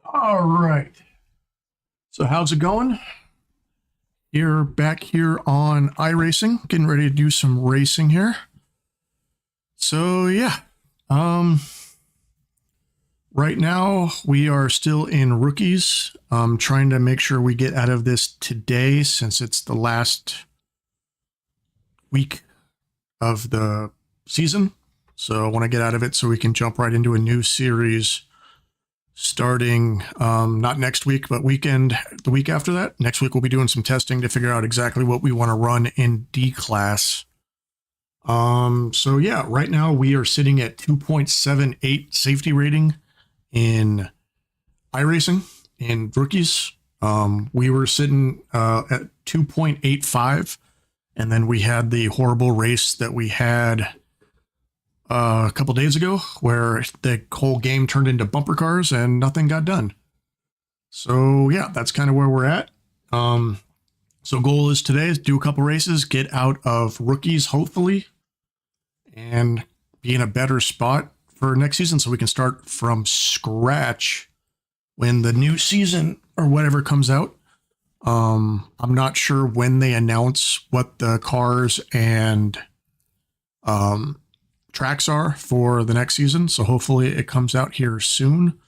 All right. So how's it going? You're back here on iRacing, getting ready to do some racing here. So yeah, um, right now we are still in rookies. Trying to make sure we get out of this today since it's the last week of the season. So I want to get out of it so we can jump right into a new series starting not next week, but the week after that. Next week we'll be doing some testing to figure out exactly what we want to run in D class. So yeah, right now we are sitting at 2.78 safety rating in iRacing in rookies. We were sitting at 2.85, and then we had the horrible race that we had a couple days ago where the whole game turned into bumper cars and nothing got done. So yeah, that's kind of where we're at. So goal is today is do a couple races, get out of rookies, hopefully, and be in a better spot for next season so we can start from scratch when the new season or whatever comes out. I'm not sure when they announce what the cars and tracks are for the next season. So hopefully it comes out here soon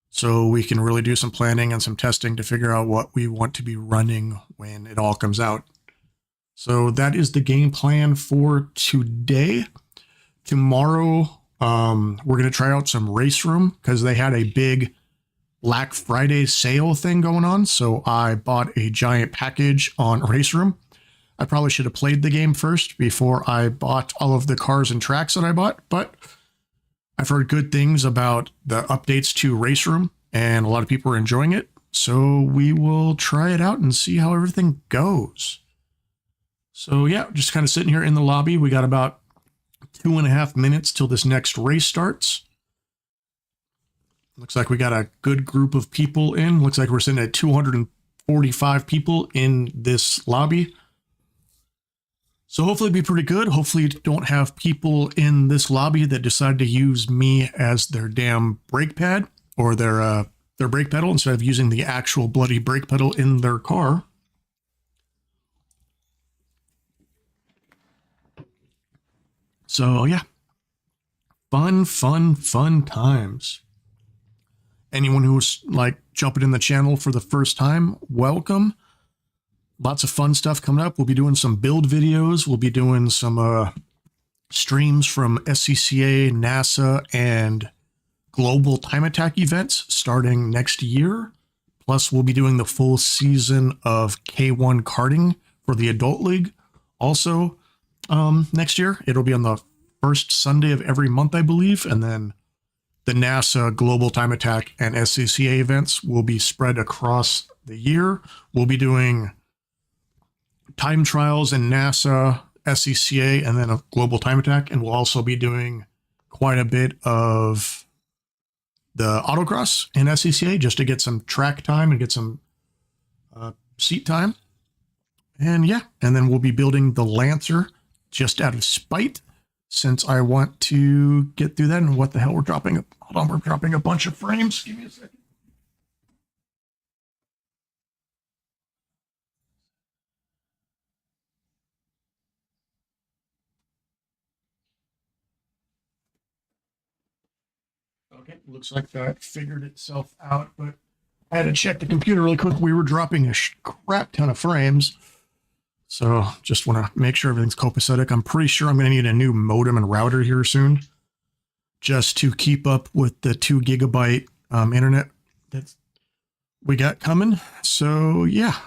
so we can really do some planning and some testing to figure out what we want to be running when it all comes out. So that is the game plan for today. Tomorrow, we're going to try out some Race Room because they had a big Black Friday sale thing going on. So I bought a giant package on Race Room. I probably should have played the game first before I bought all of the cars and tracks that I bought, but I've heard good things about the updates to Race Room, and a lot of people are enjoying it. So we will try it out and see how everything goes. So yeah, just kind of sitting here in the lobby. We got about 2.5 minutes till this next race starts. Looks like we got a good group of people in. Looks like we're sitting at 245 people in this lobby. So hopefully it'll be pretty good. Hopefully you don't have people in this lobby that decide to use me as their damn brake pad or their brake pedal instead of using the actual bloody brake pedal in their car. So yeah, fun times. Anyone who's like jumping in the channel for the first time, welcome. Lots of fun stuff coming up. We'll be doing some build videos. We'll be doing some streams from SCCA, NASA, and global time attack events starting next year. Plus, we'll be doing the full season of K1 karting for the Adult League also next year. It'll be on the first Sunday of every month, I believe. And then the NASA global time attack and SCCA events will be spread across the year. We'll be doing time trials in NASA, SCCA, and then a global time attack. And we'll also be doing quite a bit of the autocross in SCCA just to get some track time and get some seat time. And yeah, and then we'll be building the Lancer just out of spite since I want to get through that. And what the hell, we're dropping hold on, we're dropping a bunch of frames. Give me a second. Okay, looks like that figured itself out, but I had to check the computer really quick. We were dropping a crap ton of frames. So just want to make sure everything's copacetic. I'm pretty sure I'm going to need a new modem and router here soon just to keep up with the 2 gigabyte internet that we got coming. So yeah,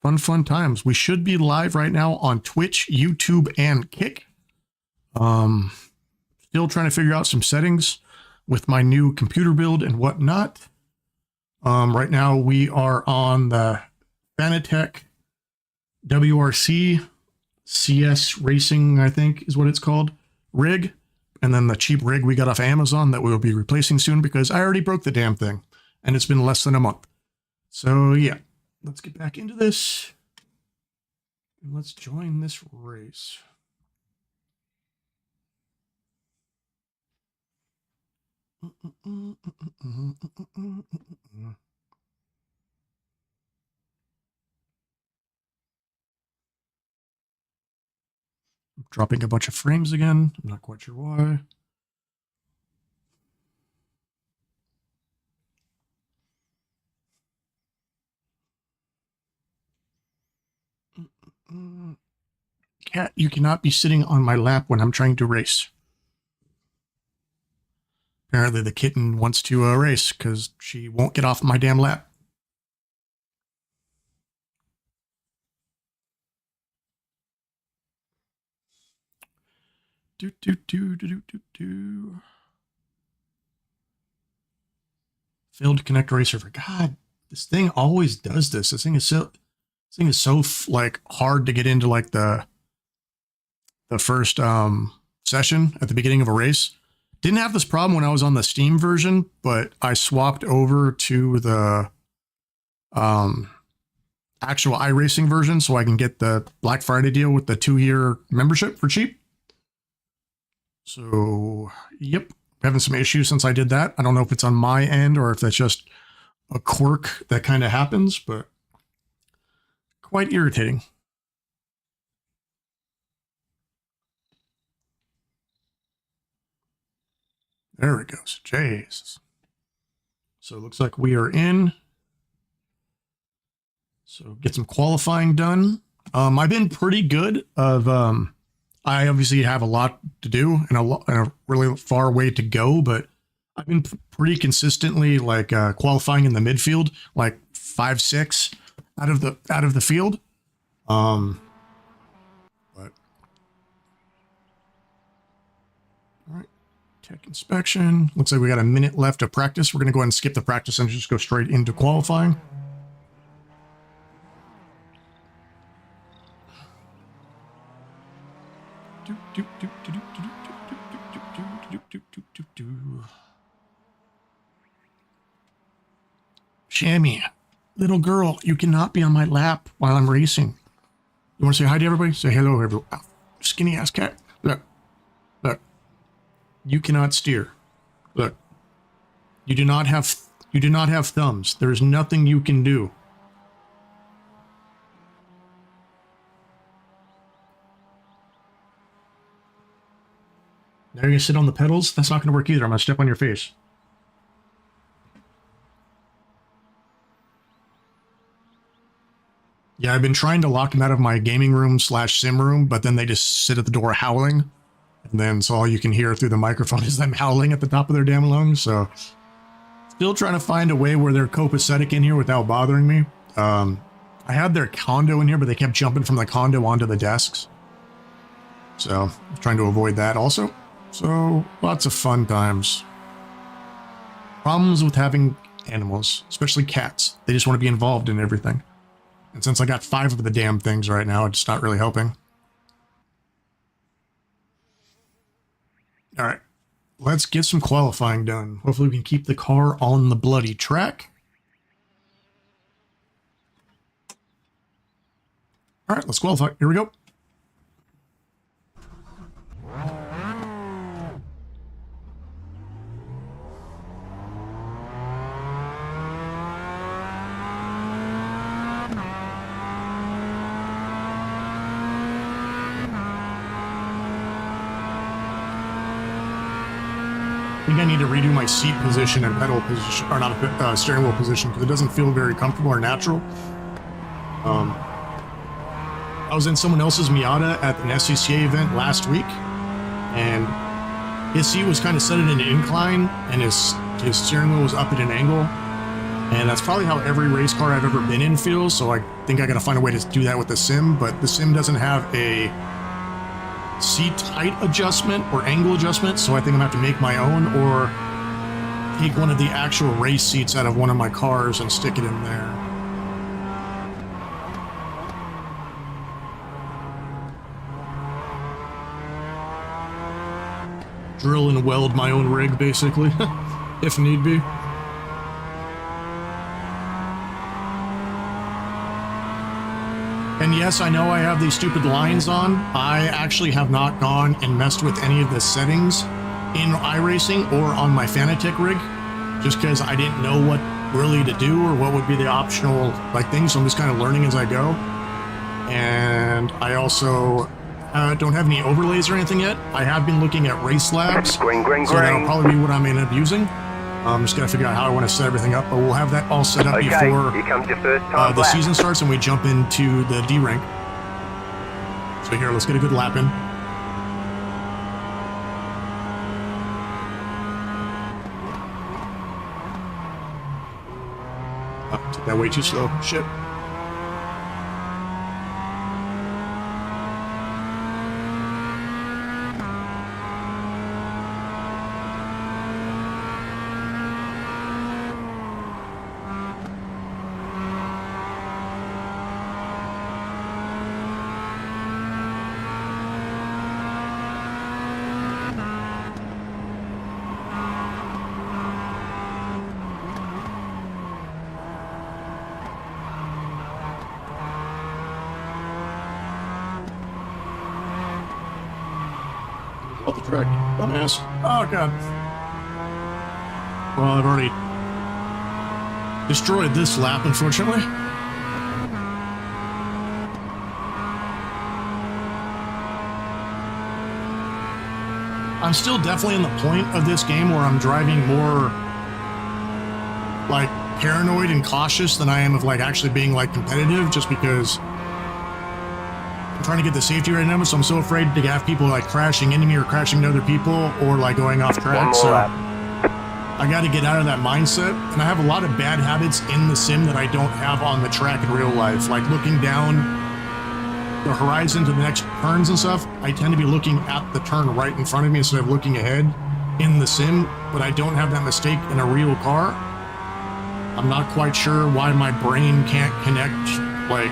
fun times. We should be live right now on Twitch, YouTube, and Kick. Still trying to figure out some settings with my new computer build and whatnot. Right now we are on the Fanatec WRC CS Racing, I think is what it's called, rig. And then the cheap rig we got off Amazon that we'll be replacing soon because I already broke the damn thing and it's been less than a month. So yeah, let's get back into this and let's join this race. Dropping a bunch of frames again. I'm not quite sure why. Cat, you cannot be sitting on my lap when I'm trying to race. Apparently the kitten wants to race because she won't get off my damn lap. Failed to connect array server. God, this thing always does this. This thing is so like hard to get into like the first session at the beginning of a race. Didn't have this problem when I was on the Steam version, but I swapped over to the actual iRacing version so I can get the Black Friday deal with the 2-year membership for cheap. So, yep, having some issues since I did that. I don't know if it's on my end or if that's just a quirk that kind of happens, but quite irritating. There it goes. Jesus. So it looks like we are in. So get some qualifying done. I've been pretty good of, I obviously have a lot to do and a really far way to go, but I've been pretty consistently like qualifying in the midfield, like 5, 6 out of the field. But all right, tech inspection. Looks like we got a minute left of practice. We're gonna go ahead and skip the practice and just go straight into qualifying. Shammy, little girl, you cannot be on my lap while I'm racing. You want to say hi to everybody? Say hello, everyone. Oh, skinny ass cat. Look. You cannot steer. Look. You do not have thumbs. There is nothing you can do. Now you're gonna sit on the pedals? That's not gonna work either. I'm gonna step on your face. Yeah, I've been trying to lock them out of my gaming room / sim room, but then they just sit at the door howling. And then so all you can hear through the microphone is them howling at the top of their damn lungs. So still trying to find a way where they're copacetic in here without bothering me. I had their condo in here, but they kept jumping from the condo onto the desks. So I'm trying to avoid that also. So lots of fun times. Problems with having animals, especially cats. They just want to be involved in everything. And since I got 5 of the damn things right now, it's not really helping. All right, let's get some qualifying done. Hopefully we can keep the car on the bloody track. All right, let's qualify. Here we go. I think I need to redo my seat position and pedal position, or not steering wheel position, because it doesn't feel very comfortable or natural. I was in someone else's Miata at an SCCA event last week, and his seat was kind of set at an incline, and his steering wheel was up at an angle. And that's probably how every race car I've ever been in feels, so I think I gotta find a way to do that with the sim, but the sim doesn't have a seat height adjustment or angle adjustment, so I think I'm gonna have to make my own or take one of the actual race seats out of one of my cars and stick it in there. Drill and weld my own rig, basically, if need be. And yes, I know I have these stupid lines on. I actually have not gone and messed with any of the settings in iRacing or on my Fanatec rig, just because I didn't know what really to do or what would be the optional like things. So I'm just kind of learning as I go. And I also don't have any overlays or anything yet. I have been looking at Race Labs, so that'll probably be what I'm going to end up using. I'm just going to figure out how I want to set everything up, but we'll have that all set up before here comes your first time the season starts and we jump into the D rank. So here, let's get a good lap in. Oh, took that way too slow. Shit. Off the track, dumbass. Oh, God. Well, I've already destroyed this lap, unfortunately. I'm still definitely in the point of this game where I'm driving more, like, paranoid and cautious than I am of, like, actually being, like, competitive, just because I'm trying to get the safety right now, so I'm so afraid to have people like crashing into me or crashing into other people or like going off track. So I got to get out of that mindset. And I have a lot of bad habits in the sim that I don't have on the track in real life. Like looking down the horizon to the next turns and stuff. I tend to be looking at the turn right in front of me instead of looking ahead in the sim, but I don't have that mistake in a real car. I'm not quite sure why my brain can't connect, like,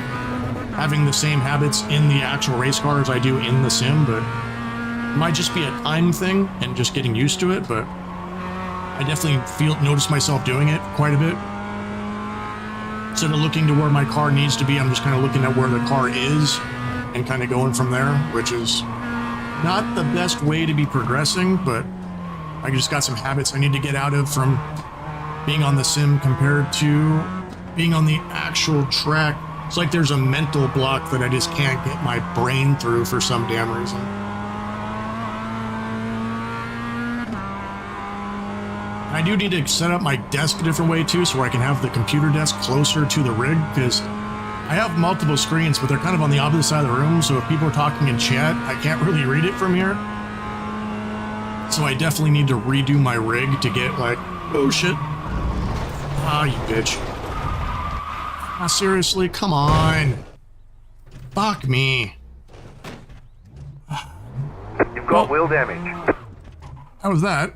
having the same habits in the actual race car as I do in the sim, but it might just be a time thing and just getting used to it, but I definitely notice myself doing it quite a bit. Instead of looking to where my car needs to be, I'm just kind of looking at where the car is and kind of going from there, which is not the best way to be progressing, but I just got some habits I need to get out of from being on the sim compared to being on the actual track. It's like there's a mental block that I just can't get my brain through for some damn reason. I do need to set up my desk a different way too, so I can have the computer desk closer to the rig, because I have multiple screens, but they're kind of on the opposite side of the room, so if people are talking in chat, I can't really read it from here. So I definitely need to redo my rig to get like, oh shit. Ah, you bitch. Ah, seriously, come on. Fuck me. You've got wheel damage. How was that?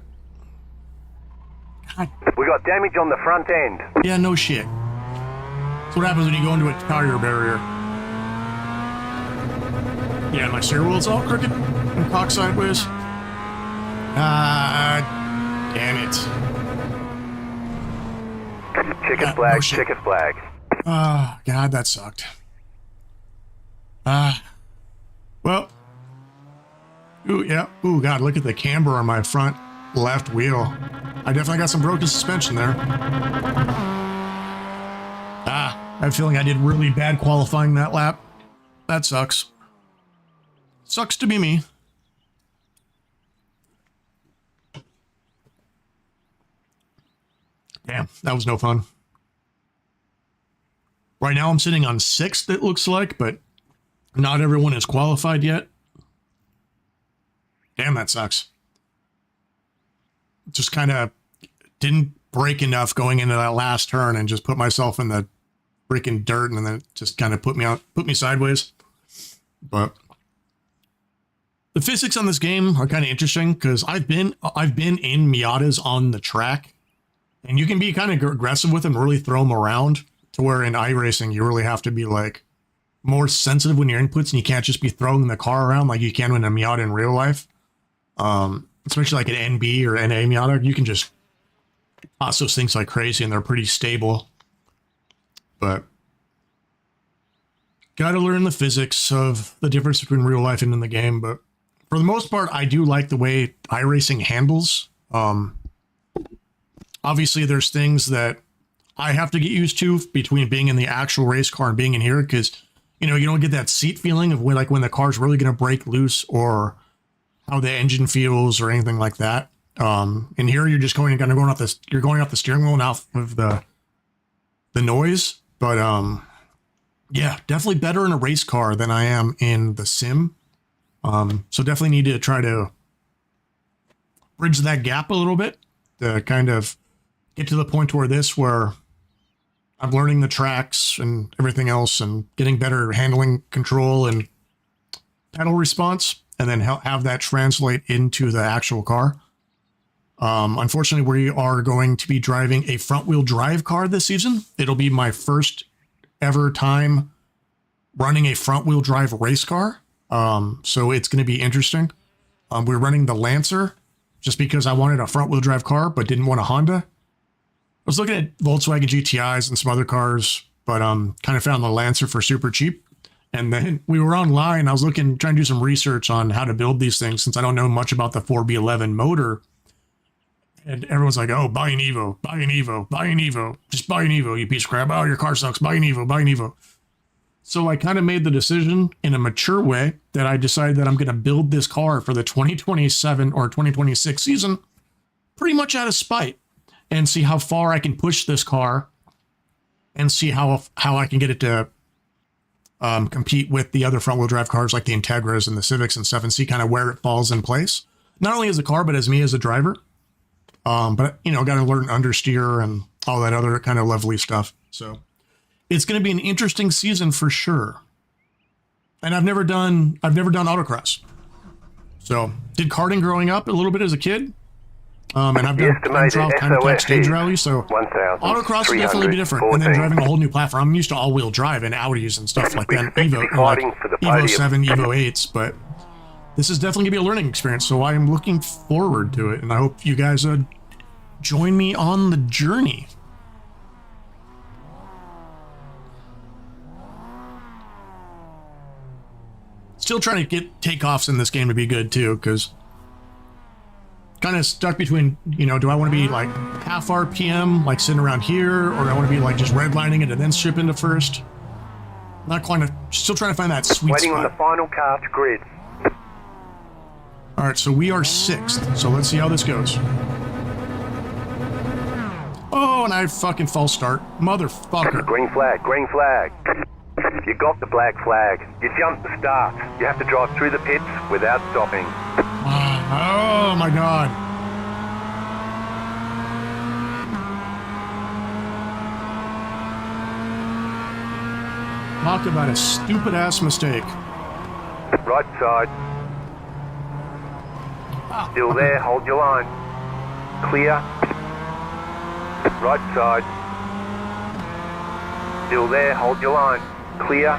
God. We got damage on the front end. Yeah, no shit. That's what happens when you go into a tire barrier. Yeah, my steering wheel's all crooked and cocked sideways. Ah, damn it. Chicken flag, no chicken flag. Oh, God, that sucked. Well. Ooh, yeah. Ooh, God, look at the camber on my front left wheel. I definitely got some broken suspension there. I have a feeling I did really bad qualifying that lap. That sucks. Sucks to be me. Damn, that was no fun. Right now I'm sitting on 6th, it looks like, but not everyone is qualified yet. Damn, that sucks. Just kind of didn't brake enough going into that last turn and just put myself in the freaking dirt, and then it just kind of put me sideways. But the physics on this game are kind of interesting, because I've been in Miatas on the track, and you can be kind of aggressive with them, really throw them around, to where in iRacing you really have to be like more sensitive when your inputs, and you can't just be throwing the car around like you can in a Miata in real life. Especially like an NB or NA Miata, you can just toss those things like crazy, and they're pretty stable. But gotta learn the physics of the difference between real life and in the game. But for the most part, I do like the way iRacing handles. Obviously, there's things that I have to get used to between being in the actual race car and being in here because, you know, you don't get that seat feeling of when, like, when the car's really going to break loose or how the engine feels or anything like that. In here, you're just going off the steering wheel and out of the noise. But yeah, definitely better in a race car than I am in the sim. So definitely need to try to bridge that gap a little bit to kind of get to the point where I'm learning the tracks and everything else and getting better handling control and pedal response, and then have that translate into the actual car. Unfortunately, we are going to be driving a front wheel drive car this season. It'll be my first ever time running a front wheel drive race car. So it's going to be interesting. We're running the Lancer just because I wanted a front wheel drive car, but didn't want a Honda. I was looking at Volkswagen GTIs and some other cars, but kind of found the Lancer for super cheap. And then we were online. I was trying to do some research on how to build these things since I don't know much about the 4B11 motor. And everyone's like, oh, buy an Evo, buy an Evo, buy an Evo. Just buy an Evo, you piece of crap. Oh, your car sucks. Buy an Evo, buy an Evo. So I kind of made the decision in a mature way that I decided that I'm going to build this car for the 2027 or 2026 season pretty much out of spite and see how far I can push this car and see how I can get it to compete with the other front-wheel drive cars like the Integras and the Civics and stuff and see kind of where it falls in place. Not only as a car, but as me as a driver. But, you know, got to learn understeer and all that other kind of lovely stuff. So it's going to be an interesting season for sure. And I've never done autocross. So did karting growing up a little bit as a kid. And I've done kind of stage rally. So autocross will definitely be different. And then driving a whole new platform. I'm used to all-wheel drive and Audis and stuff like that. Evo 7, Evo 8s, but this is definitely going to be a learning experience. So I am looking forward to it. And I hope you guys join me on the journey. Still trying to get takeoffs in this game to be good too, because kind of stuck between, you know, do I want to be like half RPM, like sitting around here, or do I want to be like just redlining it and then strip into first? Still trying to find that sweet spot. Waiting on the final car to grid. All right, so we are 6th. So let's see how this goes. Oh, and I fucking false start. Motherfucker. Green flag, green flag. You got the black flag. You jumped the start. You have to drive through the pits without stopping. Oh my God. Talk about a stupid ass mistake. Right side. Still there, hold your line. Clear. Right side. Still there, hold your line. Clear.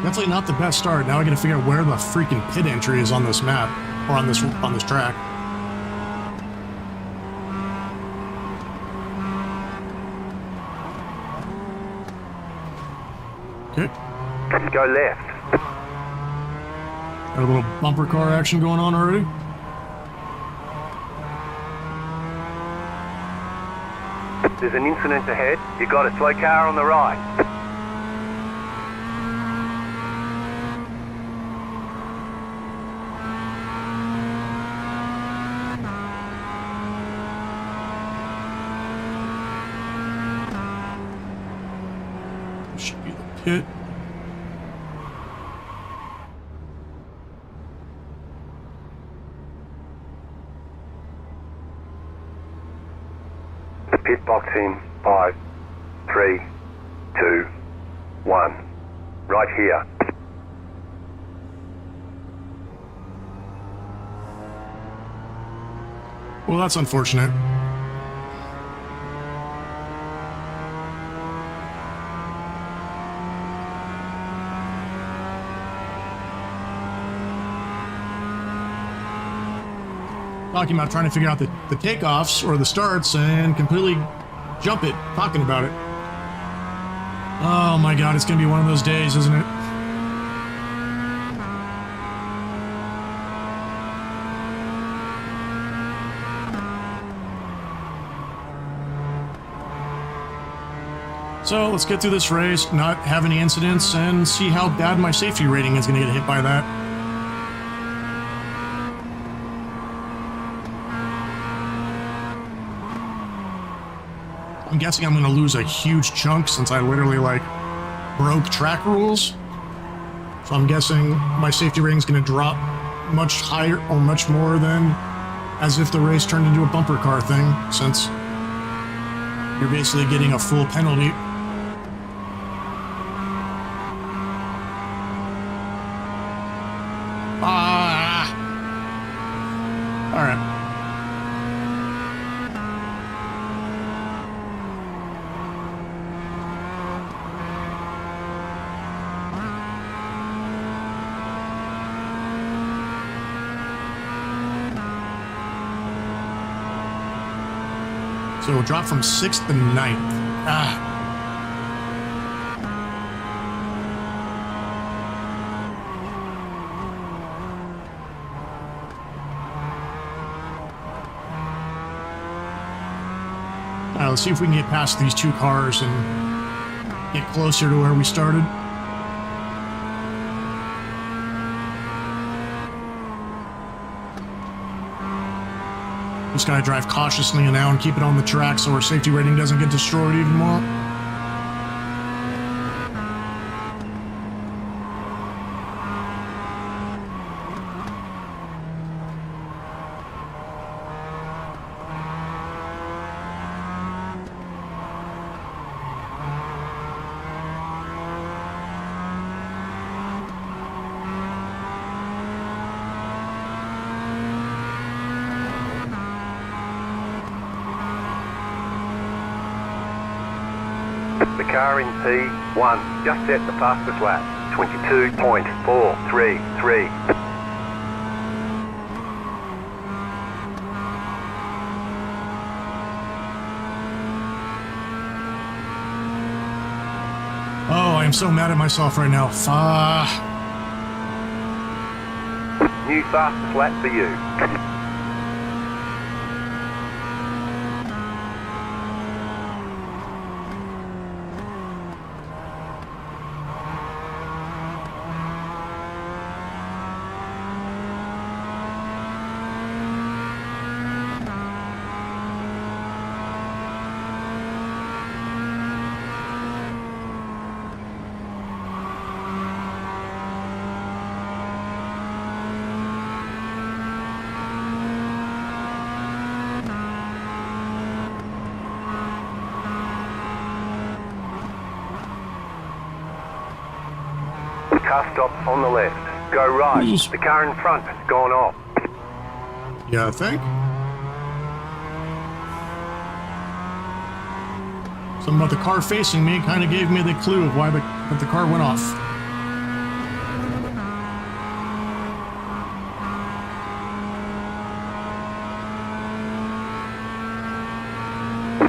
Definitely not the best start. Now I gotta figure out where the freaking pit entry is on this map, or on this track. Okay. Go left. Got a little bumper car action going on already. There's an incident ahead. You got a slow car on the right. Should be the pit. Pit box in 5, 3, 2, 1. Right here. Well, that's unfortunate. Talking about trying to figure out the takeoffs or the starts and completely jump it, talking about it. Oh my god, it's gonna be one of those days, isn't it? So let's get through this race, not have any incidents, and see how bad my safety rating is going to get hit by that. I'm guessing I'm going to lose a huge chunk since I literally, like, broke track rules. So I'm guessing my safety rating is going to drop much higher or much more than as if the race turned into a bumper car thing, since you're basically getting a full penalty. Alright. So we'll drop from 6th to 9th. Let's see if we can get past these two cars and get closer to where we started. Just gotta drive cautiously now and keep it on the track so our safety rating doesn't get destroyed even more. The car in P1 just set the fastest lap, 22.433. Oh, I am so mad at myself right now. New fastest lap for you. Car stops on the left. Go right. Jeez. The car in front has gone off. Yeah, I think. Something about the car facing me kind of gave me the clue of why the car went off.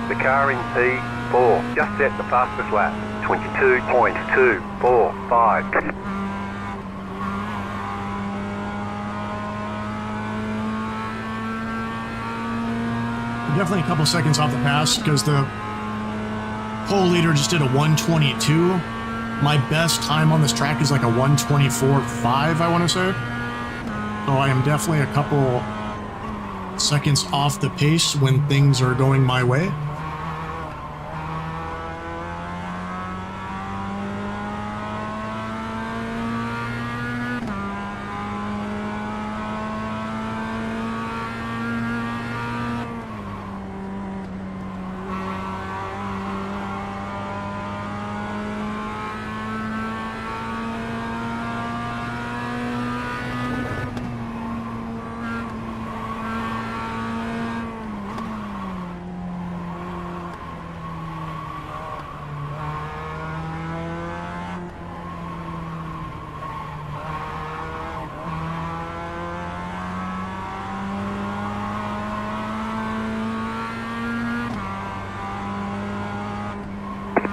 The car in P4 just set the fastest lap, 22.245. Definitely a couple seconds off the pass because the pole leader just did a 122. My best time on this track is like a 124.5, I want to say. So I am definitely a couple seconds off the pace when things are going my way.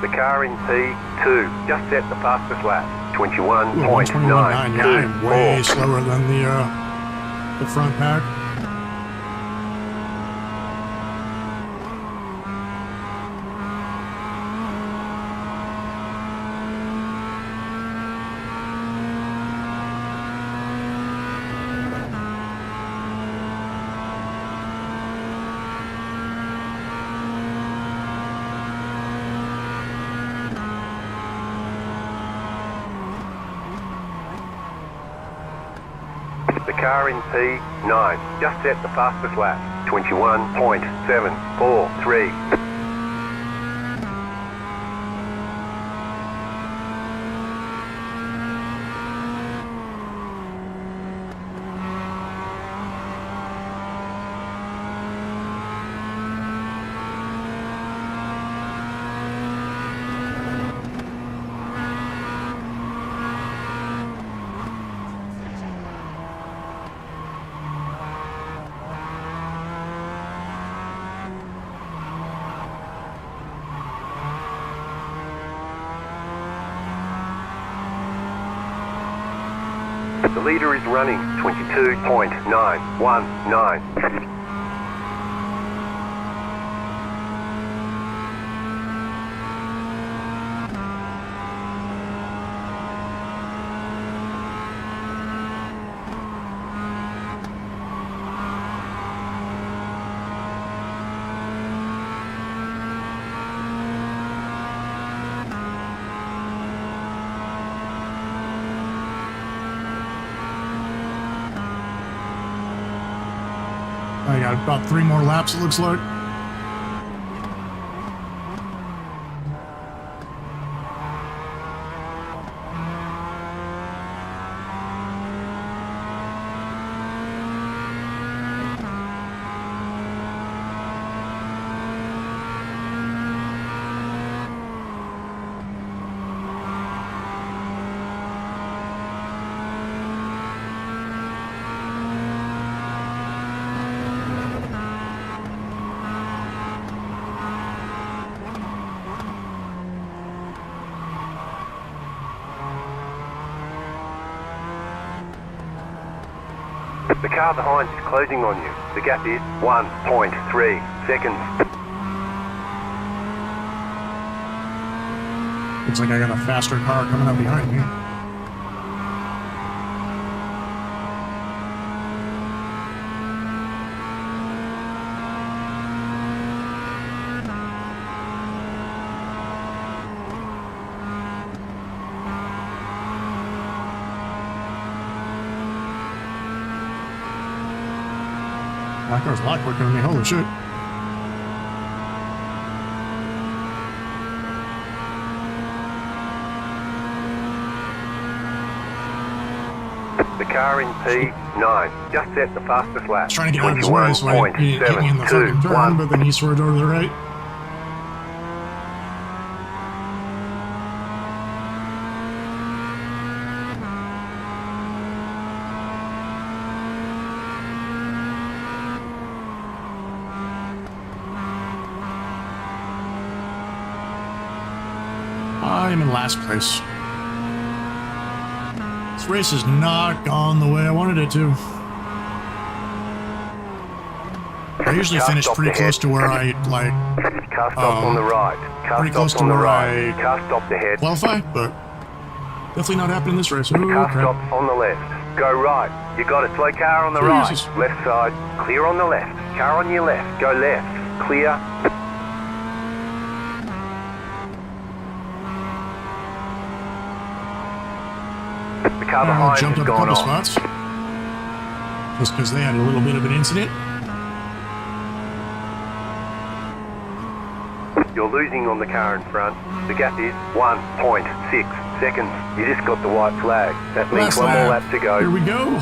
The car in P2 just set the fastest lap. 121.9. Yeah, I'm way slower than the front pack. The car in P9 just set the fastest lap. 21.743. The leader is running 22.919. I got about 3 more laps, it looks like. The car behind is closing on you. The gap is 1.3 seconds. Looks like I got a faster car coming up behind me. My car's a lot quicker than me, holy shit. The car in P9 just set the fastest lap. I was trying to get out of his way so he didn't hit me in the fucking turn, but then he swerved over to the right. I'm in last place. This race has not gone the way I wanted it to. I usually finish pretty close to where I, like, car stop on the right. Car pretty close stop to on the where right. I Car stop ahead. qualify, but definitely not happening this race. Ooh, Car crap. stop on the left. Go right. You got it. Slow car on the Jesus. right. Left side. Clear on the left. Car on your left. Go left. Clear. The car behind Jumped has up a gone couple off. spots. Just because they had a little bit of an incident. You're losing on the car in front. The gap is 1.6 seconds. You just got the white flag. That means Last one more lap. lap to go. Here we go.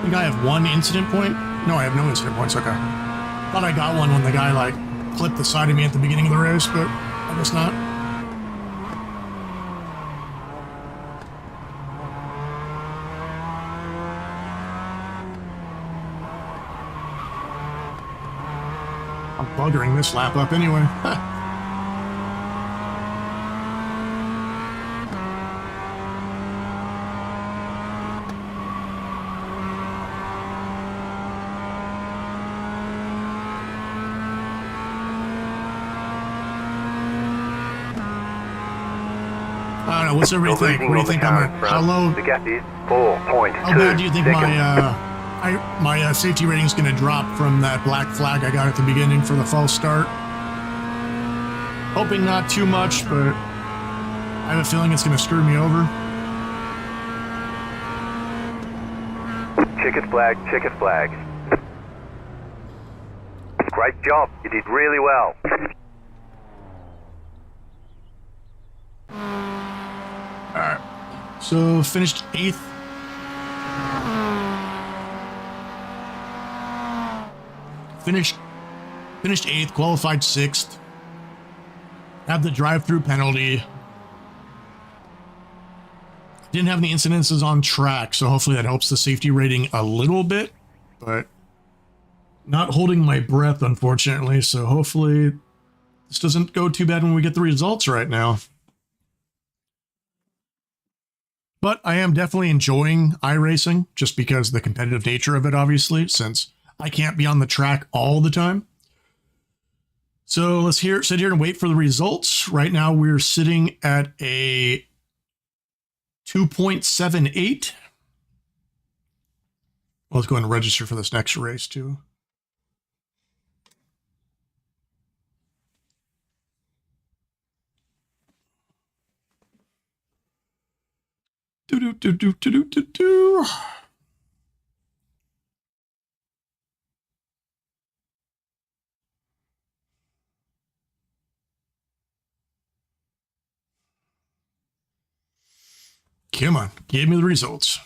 I think I have 1 incident point. No, I have no incident points. Okay. Thought I got one when the guy like clipped the side of me at the beginning of the race, but I guess not. I'm buggering this lap up anyway. I don't know. What's everybody think? What do you think? How low? The gap is 4.2 How bad do you think seconds. my safety rating is going to drop from that black flag I got at the beginning for the false start? Hoping not too much, but I have a feeling it's going to screw me over. Checkered flag, checkered flag. Great job. You did really well. Alright. So finished 8th. Finished 8th, qualified 6th. Had the drive-through penalty. Didn't have any incidences on track, so hopefully that helps the safety rating a little bit, but not holding my breath, unfortunately, so hopefully this doesn't go too bad when we get the results right now. But I am definitely enjoying iRacing, just because of the competitive nature of it, obviously, since I can't be on the track all the time. So let's sit here and wait for the results. Right now we're sitting at a 2.78. Well, let's go ahead and register for this next race too. Do. Come on, give me the results.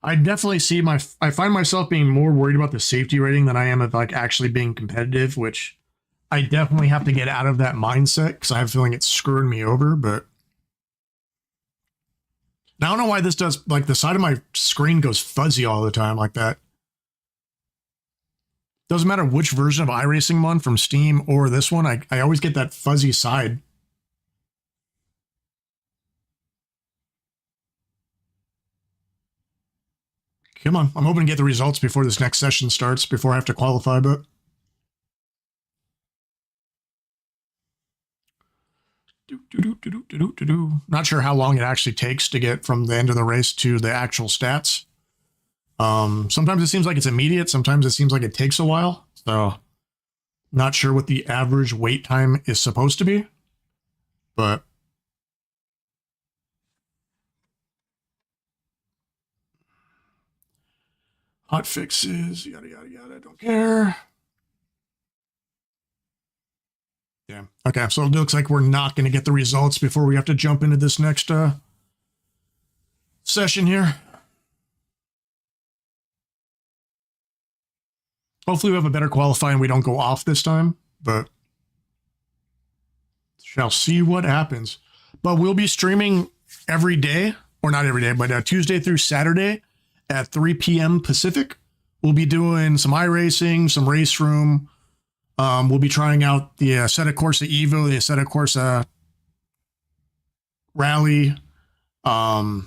I definitely see I find myself being more worried about the safety rating than I am of like actually being competitive, which I definitely have to get out of that mindset because I have a feeling it's screwing me over. But now I don't know why this does, like the side of my screen goes fuzzy all the time like that. Doesn't matter which version of iRacing I'm on, from Steam or this one, I always get that fuzzy side. Come on, I'm hoping to get the results before this next session starts, before I have to qualify, but... Not sure how long it actually takes to get from the end of the race to the actual stats. Sometimes it seems like it's immediate, sometimes it seems like it takes a while, so not sure what the average wait time is supposed to be, but hot fixes, yada yada yada, don't care. Yeah, okay, so it looks like we're not going to get the results before we have to jump into this next session here. Hopefully we have a better qualifying, we don't go off this time, but shall see what happens. But we'll be streaming every day, or not every day, but Tuesday through Saturday at 3 p.m. Pacific. We'll be doing some iRacing, some race room. We'll be trying out the Assetto Corsa Evo, the Assetto Corsa Rally. We'll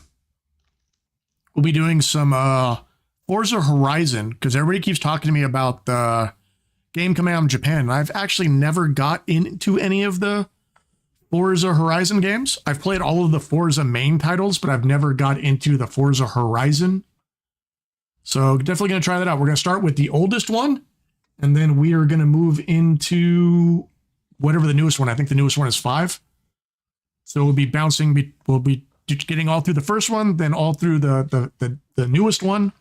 be doing some Forza Horizon, because everybody keeps talking to me about the game coming out in Japan. I've actually never got into any of the Forza Horizon games. I've played all of the Forza main titles, but I've never got into the Forza Horizon. So definitely going to try that out. We're going to start with the oldest one, and then we are going to move into whatever the newest one. I think the newest one is 5. So we'll be bouncing. We'll be getting all through the first one, then all through the newest one.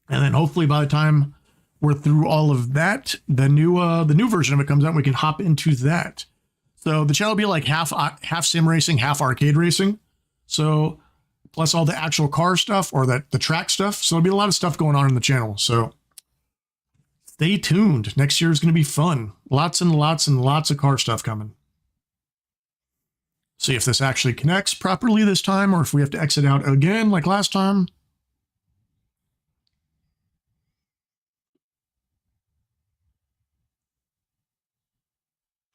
And then hopefully by the time we're through all of that, the new version of it comes out, we can hop into that. So the channel will be like half sim racing, half arcade racing. So plus all the actual car stuff or the track stuff. So there'll be a lot of stuff going on in the channel. So stay tuned. Next year is going to be fun. Lots and lots and lots of car stuff coming. See if this actually connects properly this time, or if we have to exit out again like last time.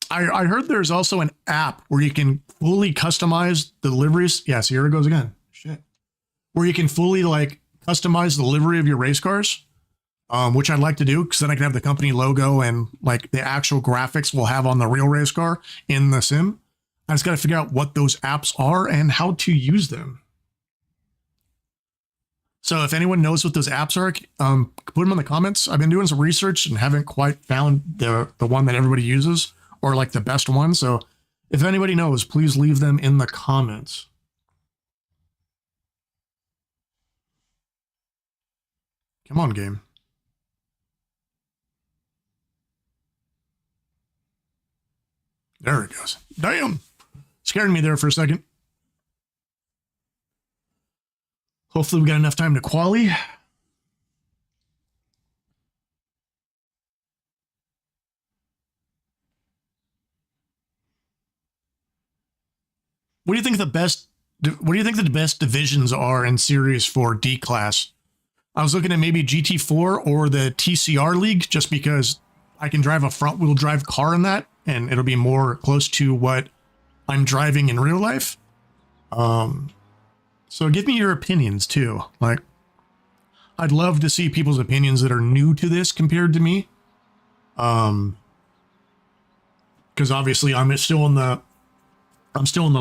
I heard there's also an app where you can fully customize the deliveries. Yes, here it goes again. Shit. Where you can fully like customize the livery of your race cars, which I'd like to do because then I can have the company logo and like the actual graphics we'll have on the real race car in the sim. I just got to figure out what those apps are and how to use them. So if anyone knows what those apps are, put them in the comments. I've been doing some research and haven't quite found the one that everybody uses or like the best one. So if anybody knows, please leave them in the comments. Come on, game. There it goes. Damn. Scared me there for a second. Hopefully we got enough time to quali. What do you think the best divisions are in series for D class? I was looking at maybe GT4 or the TCR League just because I can drive a front wheel drive car in that and it'll be more close to what I'm driving in real life. So give me your opinions too. Like, I'd love to see people's opinions that are new to this compared to me. Because obviously I'm still in the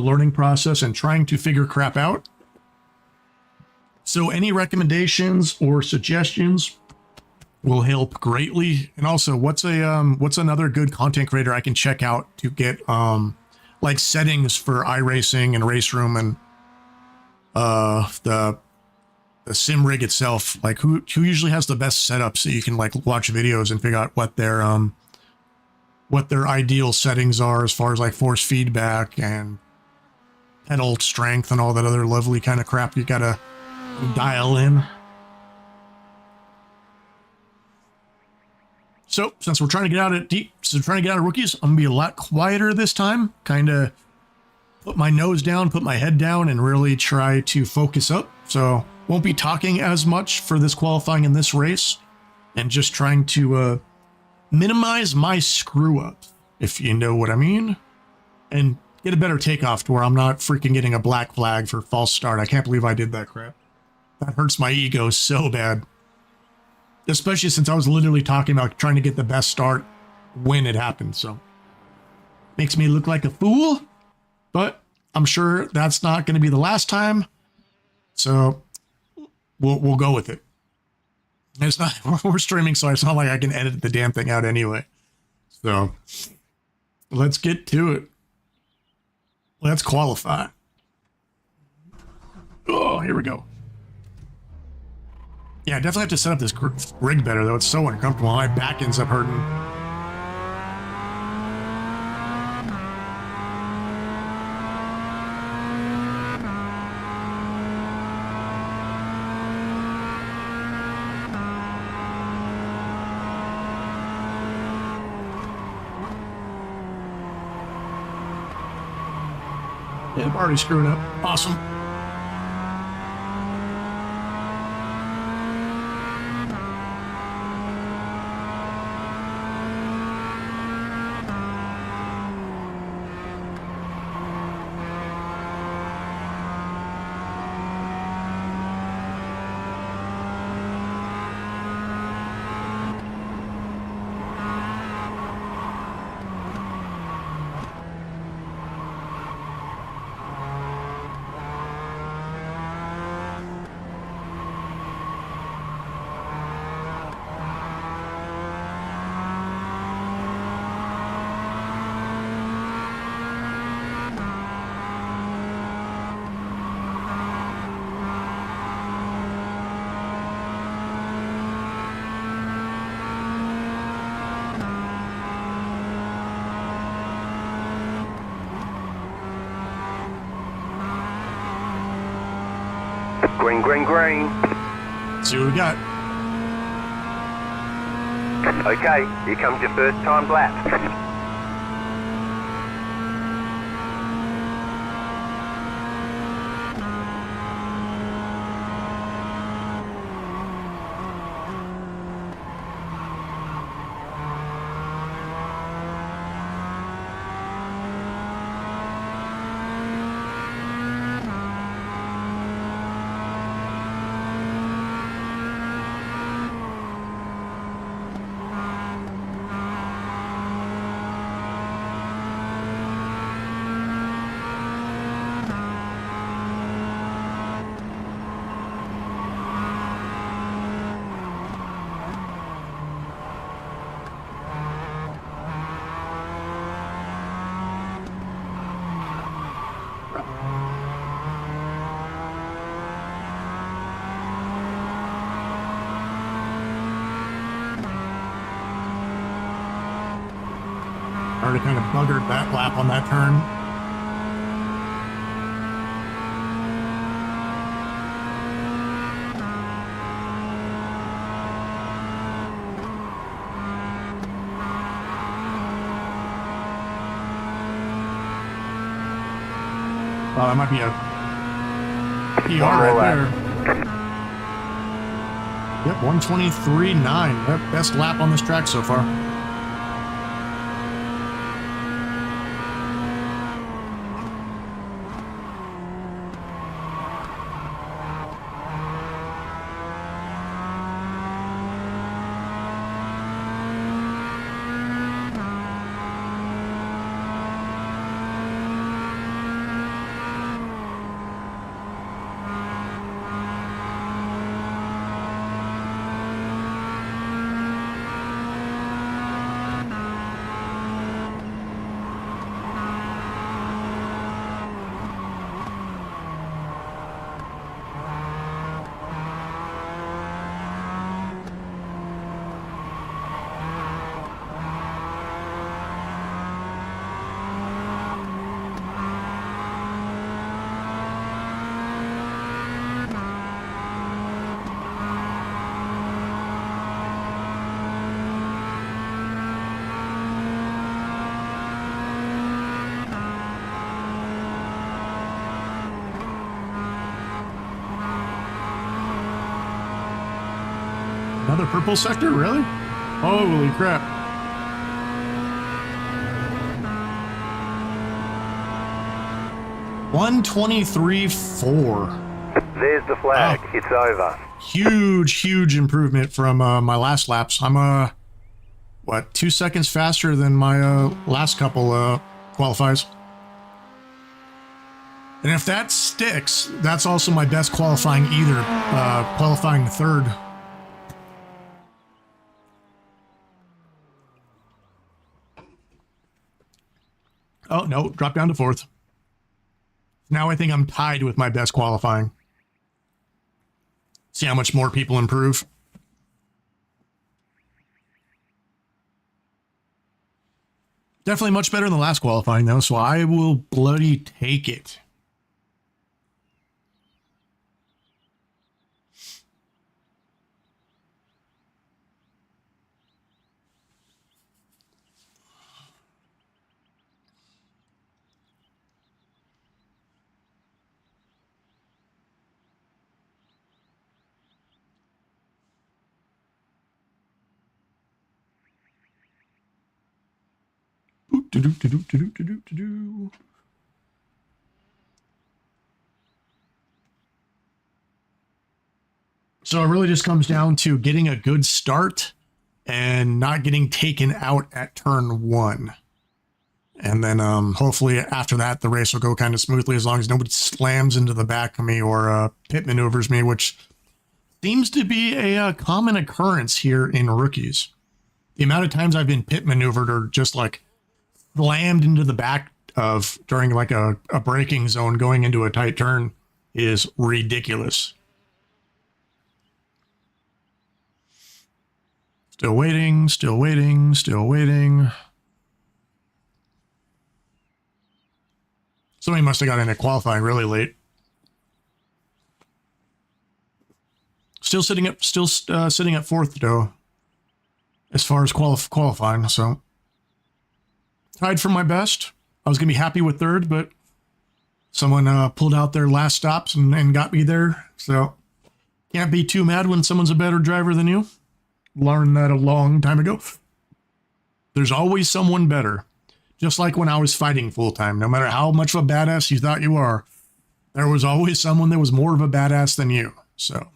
learning process and trying to figure crap out. So any recommendations or suggestions will help greatly. And also, what's another good content creator I can check out to get like settings for iRacing and Race Room and the sim rig itself? Like who usually has the best setup so you can like watch videos and figure out what their ideal settings are as far as like force feedback and pedal strength and all that other lovely kind of crap you gotta dial in. So since we're trying to get out of rookies, I'm gonna be a lot quieter this time. Kind of put my nose down, put my head down, and really try to focus up. So won't be talking as much for this qualifying in this race, and just trying to minimize my screw ups, if you know what I mean, and get a better takeoff to where I'm not freaking getting a black flag for false start. I can't believe I did that crap. That hurts my ego so bad. Especially since I was literally talking about trying to get the best start when it happened. So makes me look like a fool, but I'm sure that's not going to be the last time. So we'll go with it. It's not, we're streaming, so it's not like I can edit the damn thing out anyway. So let's get to it. Let's qualify. Oh, here we go. Yeah, I definitely have to set up this rig better, though. It's so uncomfortable. My back ends up hurting. Yeah, I'm already screwing up. Awesome. Green, green, green. Let's see what we got. Okay, here comes your first time lap. Already kind of buggered that lap on that turn. Well, that might be a PR right there. Yep, 123.9. Yep, best lap on this track so far. Another purple sector, really? Holy crap. $123.4. There's the flag. Wow. It's over. Huge improvement from my last laps. I'm what, 2 seconds faster than my last couple qualifies. And if that sticks, that's also my best qualifying either, qualifying third. Oh, no, drop down to fourth. Now I think I'm tied with my best qualifying. See how much more people improve. Definitely much better than the last qualifying, though, so I will bloody take it. So it really just comes down to getting a good start and not getting taken out at turn 1. And then hopefully after that, the race will go kind of smoothly as long as nobody slams into the back of me or pit maneuvers me, which seems to be a common occurrence here in rookies. The amount of times I've been pit maneuvered or just like slammed into the back of during like a braking zone going into a tight turn is ridiculous. Still waiting. Somebody must have got into qualifying really late. Still sitting at fourth though, as far as qualifying. So tied for my best. I was gonna be happy with third, but someone pulled out their last stops and got me there. So can't be too mad when someone's a better driver than you. Learned that a long time ago. There's always someone better. Just like when I was fighting full time, no matter how much of a badass you thought you are, there was always someone that was more of a badass than you. So.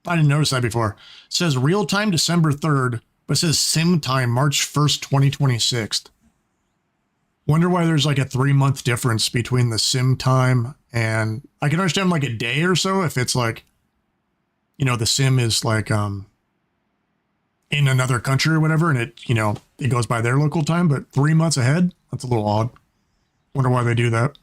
I didn't notice that before. It says real time December 3rd, but it says sim time March 1st, 2026. Wonder why there's like a 3-month difference between the sim time and I can understand like a day or so if it's like, you know, the sim is like in another country or whatever and it, you know, it goes by their local time, but 3 months ahead, that's a little odd. Wonder why they do that.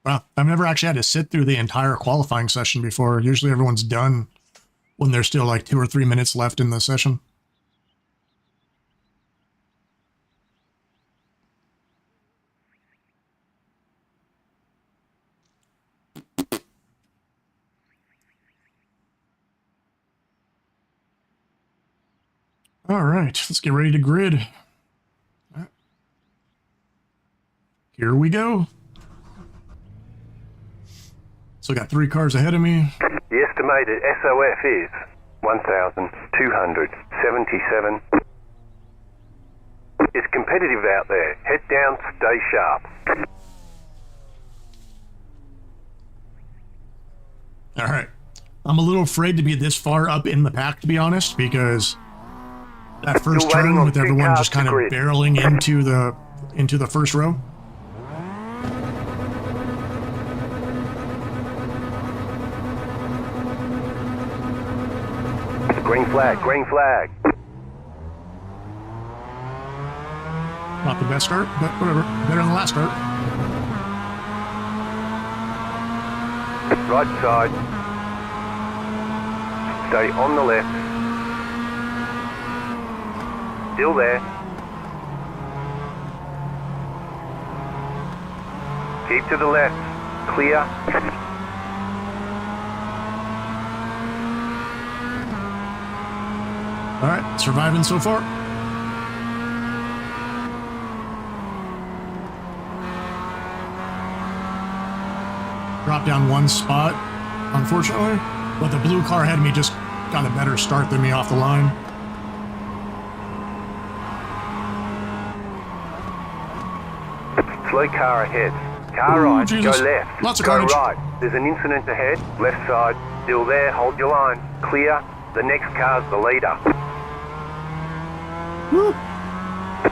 Wow, I've never actually had to sit through the entire qualifying session before. Usually everyone's done when there's still like 2 or 3 minutes left in the session. All right, let's get ready to grid. Here we go. So I got 3 cars ahead of me. The estimated SOF is 1,277. It's competitive out there. Head down, stay sharp. All right. I'm a little afraid to be this far up in the pack, to be honest, because that first turn with everyone just kind of barreling into the first row. Green flag, green flag. Not the best start, but whatever. Better than the last start. Right side. Stay on the left. Still there. Keep to the left. Clear. All right, surviving so far. Dropped down 1 spot, unfortunately, but the blue car ahead of me just got a better start than me off the line. Slow car ahead. Car right, Jesus. go left. Lots of go carnage. right. There's an incident ahead. Left side. Still there. Hold your line. Clear. The next car's the leader. Woo.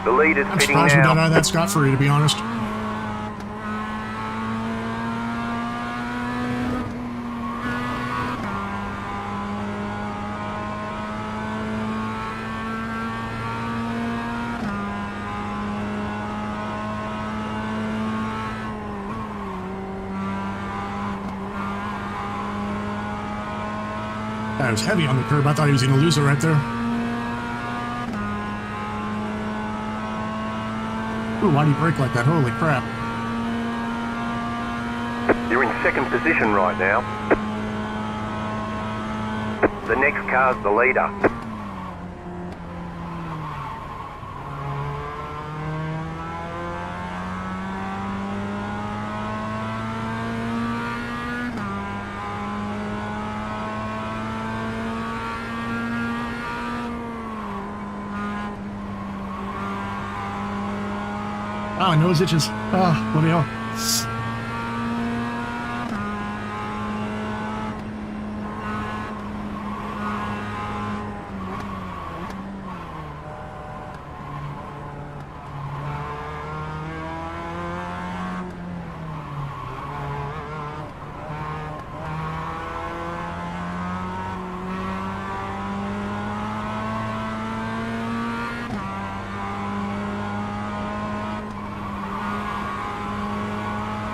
The leader's I'm pitting surprised we got now. out of that scot-free, to be honest. That was heavy on the curb. I thought he was going to lose it right there. Ooh, why'd he brake like that? Holy crap. You're in second position right now. The next car's the leader. Oh, my nose itches. Ah, bloody hell.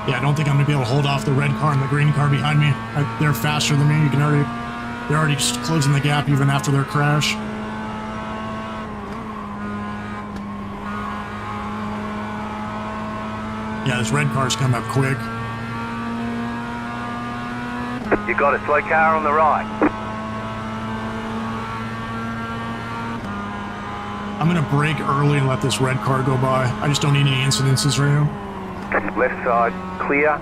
Yeah, I don't think I'm gonna be able to hold off the red car and the green car behind me. They're faster than me. They're already just closing the gap even after their crash. Yeah, this red car's coming up quick. You got a slow car on the right. I'm gonna brake early and let this red car go by. I just don't need any incidences right now. Left side, clear.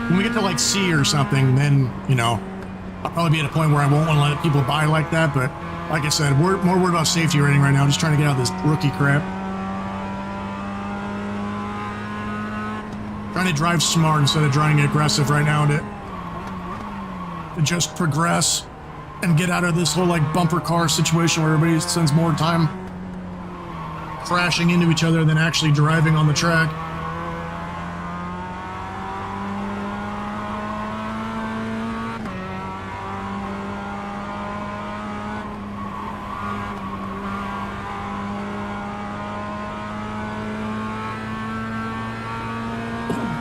When we get to like C or something, then, you know, I'll probably be at a point where I won't want to let people by like that, but like I said, we're more worried about safety rating right now. I'm just trying to get out of this rookie crap. Trying to drive smart instead of driving aggressive right now to just progress and get out of this whole like bumper car situation where everybody spends more time crashing into each other than actually driving on the track.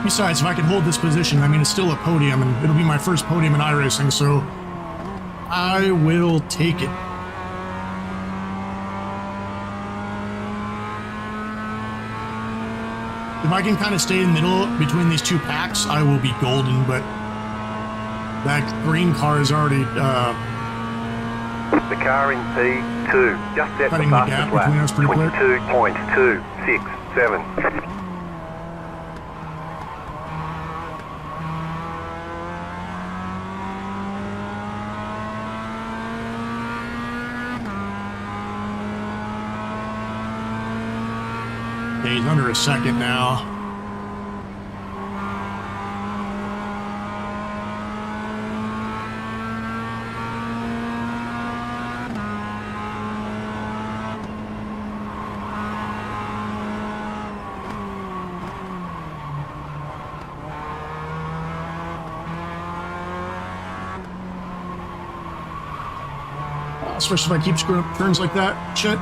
Besides, if I can hold this position, I mean, it's still a podium, and it'll be my first podium in iRacing, so I will take it. If I can kind of stay in the middle between these two packs, I will be golden, but that green car is already The car in P2, just set the cutting the gap fastest between us lap. pretty quick. 22.267. Yeah, he's under a second now. Especially if I keep screwing up turns like that. Shit.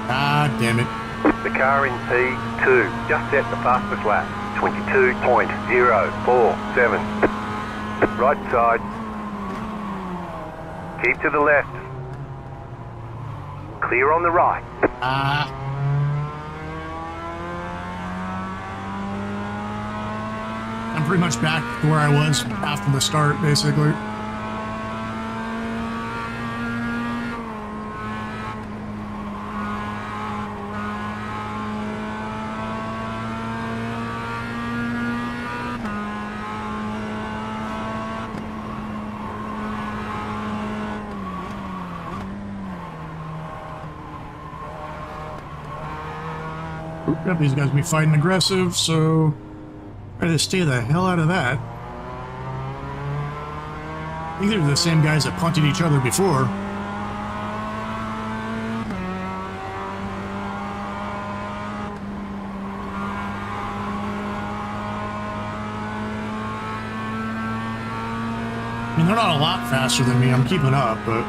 God damn it. The car in P2, just set the fastest lap. 22.047. Right side. Keep to the left. Clear on the right. I'm pretty much back to where I was after the start, basically. Yep, these guys will be fighting aggressive, so try to stay the hell out of that. I think they're the same guys that punted each other before. I mean, they're not a lot faster than me. I'm keeping up, but...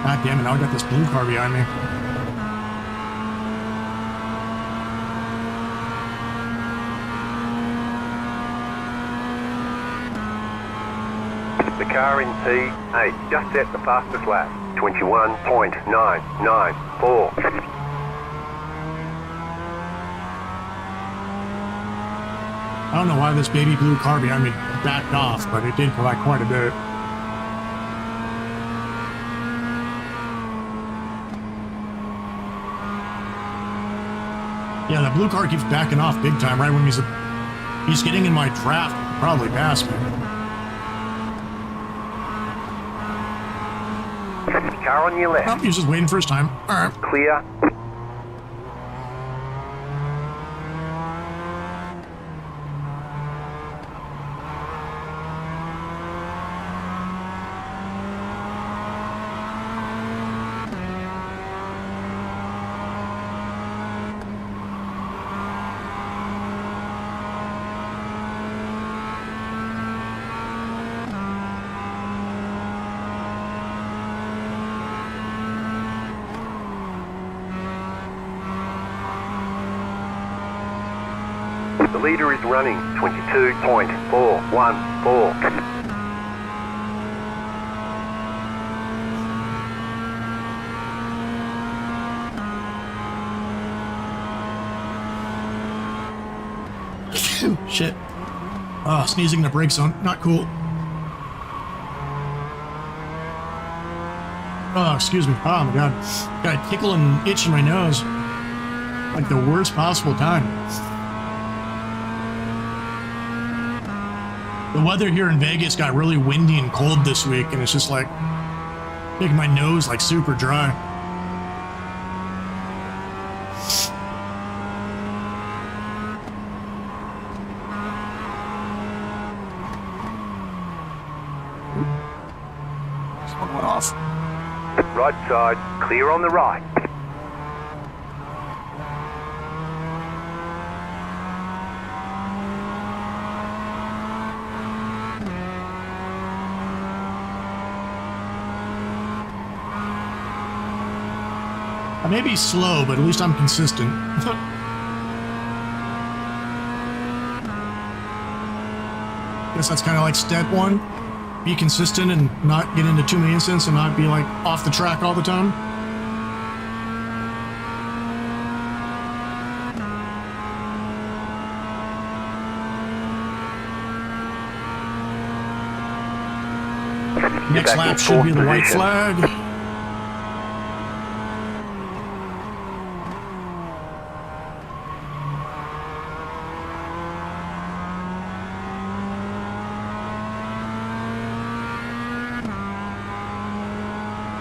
God damn it, now I got this blue car behind me. The car in P8, just set the fastest lap. 21.994. I don't know why this baby blue car behind me backed off, but it did for like quite a bit. Yeah, that blue car keeps backing off big time right when he's getting in my draft, probably past me. Car on your left. Oh, he's just waiting for his time. All right. Clear. The leader is running 22.414. Shit. Oh, sneezing in the brake zone. Not cool. Oh, excuse me. Oh my god. Got a tickle and itch in my nose. Like the worst possible time. The weather here in Vegas got really windy and cold this week, and it's just like making my nose like super dry. Someone went off. Right side, clear on the right. I may be slow, but at least I'm consistent. Guess that's kind of like step one. Be consistent and not get into too many incidents and not be like off the track all the time. Next back lap in should be the fourth white position. flag.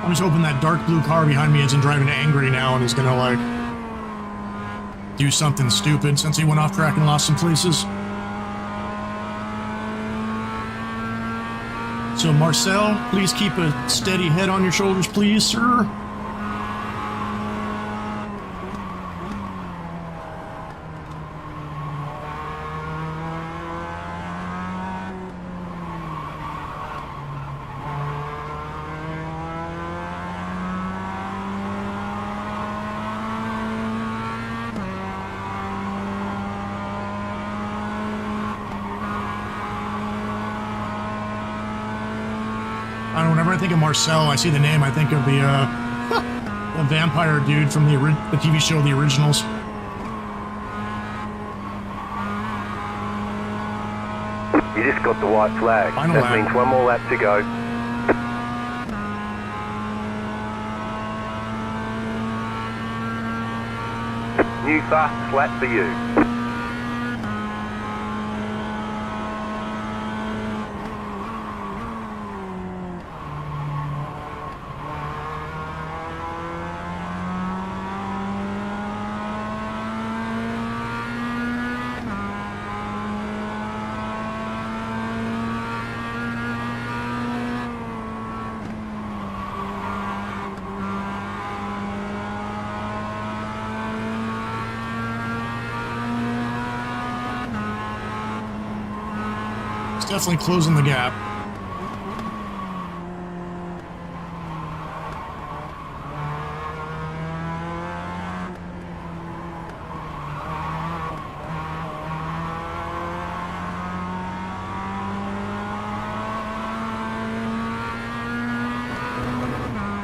I'm just hoping that dark blue car behind me isn't driving angry now and is gonna like do something stupid since he went off track and lost some places. So Marcel, please keep a steady head on your shoulders, please, sir. I don't know, whenever I think of Marcel, I see the name, I think of the vampire dude from the TV show The Originals. You just got the white flag. Final that lap. means one more lap to go. New fastest lap for you. It's definitely closing the gap.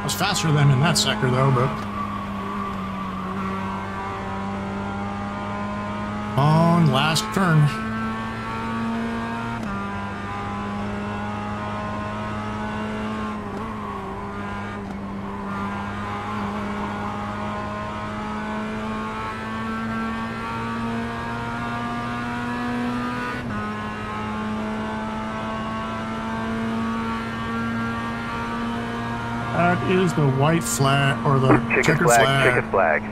I was faster than him in that sector though, but on last turn. That is the white flag, or the checkered flag. Checkered flag.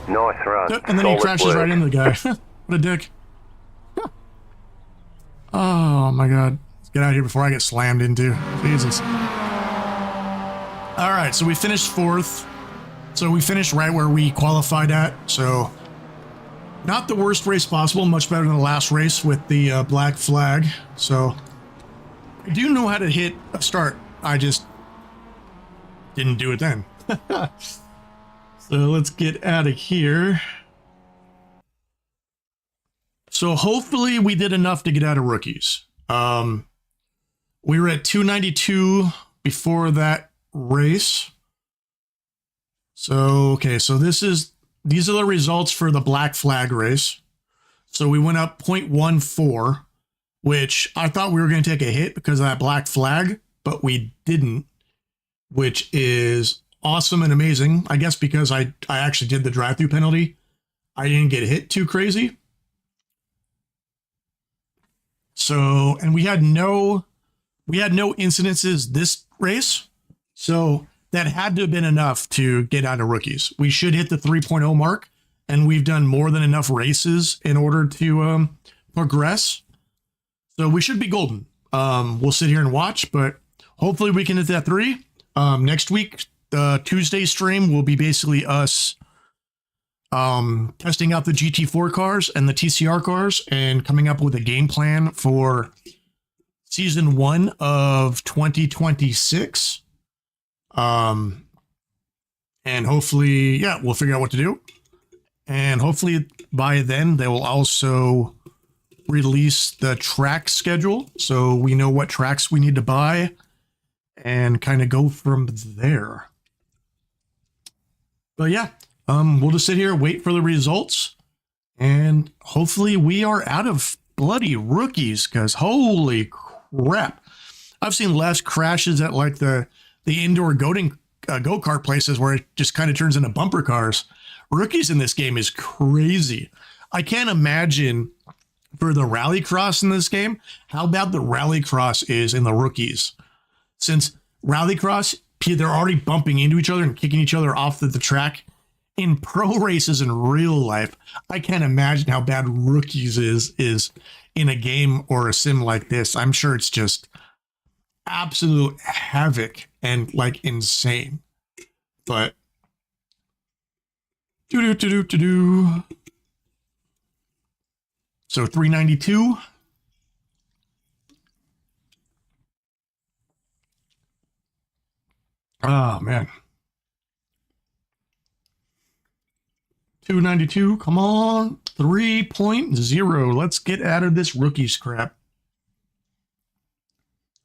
Nice run. And then he Solid crashes work. right into the guy. What a dick. Oh my god. Let's get out of here before I get slammed into. Jesus. Alright, so we finished 4th. So we finished right where we qualified at. So not the worst race possible. Much better than the last race with the black flag. So I do know how to hit a start. I just didn't do it then. So let's get out of here. So hopefully we did enough to get out of rookies. We were at 292 before that race. So, okay, so these are the results for the black flag race. So we went up 0.14, which I thought we were going to take a hit because of that black flag, but we didn't, which is awesome and amazing. I guess because I actually did the drive-through penalty, I didn't get hit too crazy. So, and we had no incidences this race. So that had to have been enough to get out of rookies. We should hit the 3.0 mark, and we've done more than enough races in order to progress. So we should be golden. We'll sit here and watch, but hopefully we can hit that 3. Next week, the Tuesday stream will be basically us testing out the GT4 cars and the TCR cars and coming up with a game plan for season 1 of 2026. And hopefully, yeah, we'll figure out what to do. And hopefully by then they will also release the track schedule, so we know what tracks we need to buy and kind of go from there. But yeah, we'll just sit here, wait for the results, and hopefully we are out of bloody rookies, because holy crap. I've seen less crashes at like the indoor go-kart places where it just kind of turns into bumper cars. Rookies in this game is crazy. I can't imagine for the rallycross in this game how bad the rallycross is in the rookies. Since rallycross, they're already bumping into each other and kicking each other off the track. In pro races in real life, I can't imagine how bad rookies is in a game or a sim like this. I'm sure it's just absolute havoc and like insane. But so 392. Oh man. 292, come on. 3.0. Let's get out of this rookies crap.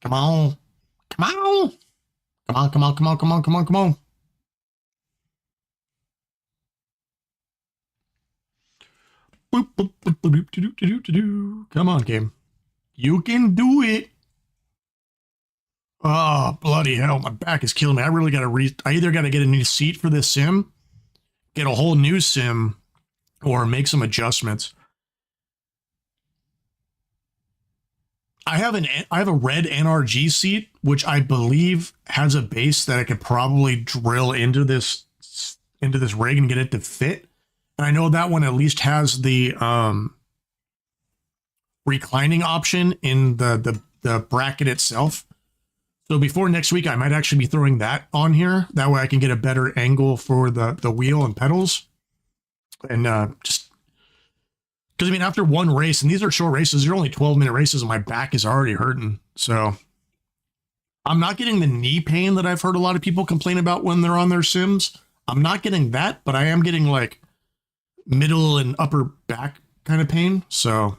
Come on. Come on. Come on, come on, come on, come on, come on, come on. Boop, boop, boop, boop, boop, boop, boop. Come on, game. You can do it. Oh, bloody hell. My back is killing me. I really got to I either got to get a new seat for this sim, get a whole new sim, or make some adjustments. I have a red NRG seat, which I believe has a base that I could probably drill into this rig and get it to fit. And I know that one at least has the reclining option in the bracket itself. So before next week, I might actually be throwing that on here. That way I can get a better angle for the wheel and pedals. And just because, I mean, after one race, and these are short races, they're only 12-minute races, and my back is already hurting. So I'm not getting the knee pain that I've heard a lot of people complain about when they're on their sims. I'm not getting that, but I am getting like middle and upper back kind of pain. So,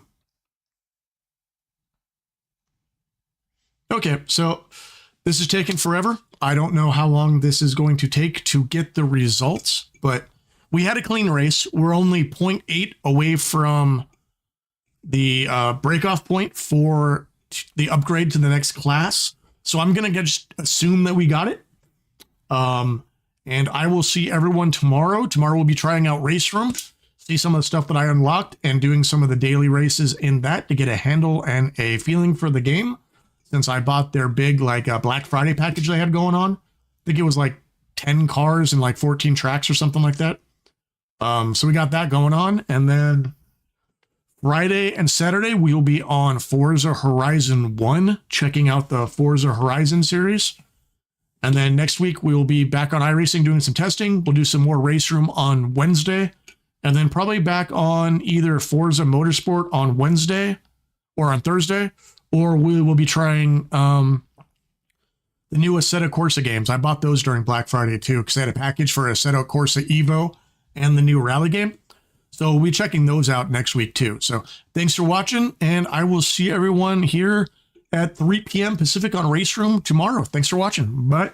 okay, so this is taking forever. I don't know how long this is going to take to get the results, but we had a clean race. We're only 0.8 away from the breakoff point for the upgrade to the next class. So I'm going to just assume that we got it. And I will see everyone tomorrow. Tomorrow we'll be trying out Race Room, see some of the stuff that I unlocked, and doing some of the daily races in that to get a handle and a feeling for the game. since I bought their big like Black Friday package they had going on. I think it was like 10 cars and like 14 tracks or something like that. So we got that going on. And then Friday and Saturday, we will be on Forza Horizon 1, checking out the Forza Horizon series. And then next week, we will be back on iRacing doing some testing. We'll do some more Race Room on Wednesday. And then probably back on either Forza Motorsport on Wednesday or on Thursday. Or we will be trying the new Assetto Corsa games. I bought those during Black Friday too, because they had a package for Assetto Corsa Evo and the new rally game. So we'll be checking those out next week too. So thanks for watching, and I will see everyone here at 3 p.m. Pacific on Race Room tomorrow. Thanks for watching. Bye.